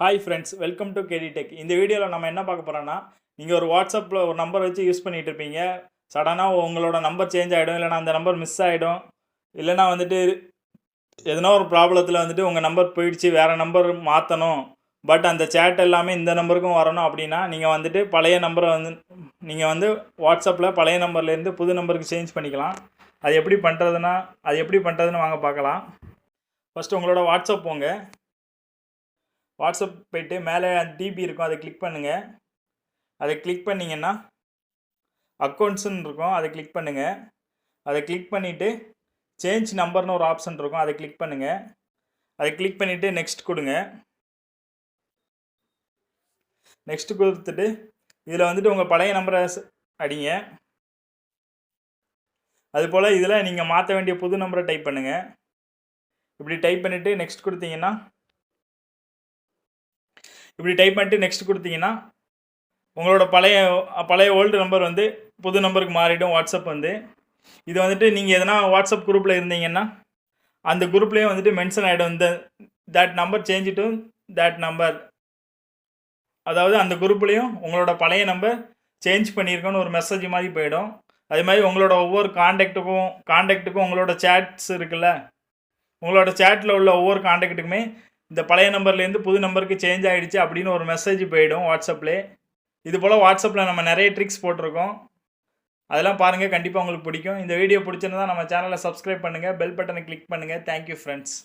Hi friends, welcome to KD tech. இந்த வீடியோவில் நம்ம என்ன பார்க்க போகிறோன்னா, நீங்கள் ஒரு வாட்ஸ்அப்பில் ஒரு நம்பர் வச்சு யூஸ் பண்ணிகிட்டு இருப்பீங்க. சடனாக உங்களோட நம்பர் சேஞ்ச் ஆகிடும், இல்லைனா அந்த நம்பர் மிஸ் ஆகிடும், இல்லைனா வந்துட்டு எதனா ஒரு ப்ராப்ளத்தில் வந்துட்டு உங்கள் நம்பர் போயிடுச்சு, வேறு நம்பர் மாற்றணும். பட் அந்த சேட் எல்லாமே இந்த நம்பருக்கும் வரணும் அப்படின்னா, நீங்கள் வந்துட்டு பழைய நம்பரை நீங்கள் வாட்ஸ்அப்பில் பழைய நம்பர்லேருந்து புது நம்பருக்கு சேஞ்ச் பண்ணிக்கலாம். அது எப்படி பண்ணுறதுன்னு வாங்க பார்க்கலாம். ஃபஸ்ட்டு உங்களோட வாட்ஸ்அப் போங்க. வாட்ஸ்அப் போய்ட்டு மேலே டிபி இருக்கும், அதை கிளிக் பண்ணுங்கள். அதை கிளிக் பண்ணிங்கன்னா அக்கௌண்ட்ஸுன்னு இருக்கும், அதை கிளிக் பண்ணுங்கள். அதை கிளிக் பண்ணிவிட்டு சேஞ்ச் நம்பர்னு ஒரு ஆப்ஷன் இருக்கும், அதை கிளிக் பண்ணுங்கள். அதை கிளிக் பண்ணிவிட்டு நெக்ஸ்ட் கொடுங்க. நெக்ஸ்ட் கொடுத்துட்டு இதில் வந்துட்டு உங்கள் பழைய நம்பரை அடிங்க. அதுபோல் இதில் நீங்கள் மாற்ற வேண்டிய புது நம்பரை டைப் பண்ணுங்கள். இப்படி டைப் பண்ணிவிட்டு நெக்ஸ்ட் கொடுத்தீங்கன்னா நெக்ஸ்ட் கொடுத்தீங்கன்னா உங்களோட பழைய ஓல்டு நம்பர் புது நம்பருக்கு மாறிடும் வாட்ஸ்அப் இது வந்துட்டு நீங்கள் எதனா வாட்ஸ்அப் குரூப்பில் இருந்தீங்கன்னா அந்த குரூப்லேயே மென்ஷன் ஆகிடும், that number change to that number. அதாவது அந்த குரூப்லேயும் உங்களோட பழைய நம்பர் சேஞ்ச் பண்ணியிருக்கோன்னு ஒரு மெசேஜ் மாதிரி போயிடும். அதே மாதிரி உங்களோட ஒவ்வொரு காண்டாக்டுக்கும் உங்களோட சேட்ஸ் இருக்குல்ல, உங்களோட சேட்டில் உள்ள ஒவ்வொரு காண்டாக்ட்டுக்குமே இந்த பழைய நம்பர்லேருந்து புது நம்பருக்கு சேஞ்ச் ஆகிடுச்சு அப்படின்னு ஒரு மெசேஜ் போயிடும் வாட்ஸ்அப்பில். இது போல் வாட்ஸ்அப்பில் நம்ம நிறைய ட்ரிக்ஸ் போட்டிருக்கோம், அதெல்லாம் பாருங்கள், கண்டிப்பாக உங்களுக்கு பிடிக்கும். இந்த வீடியோ பிடிச்சிருந்தா நம்ம சேனலை சப்ஸ்கிரைப் பண்ணுங்கள், பெல் பட்டனை கிளிக் பண்ணுங்கள். Thank you friends.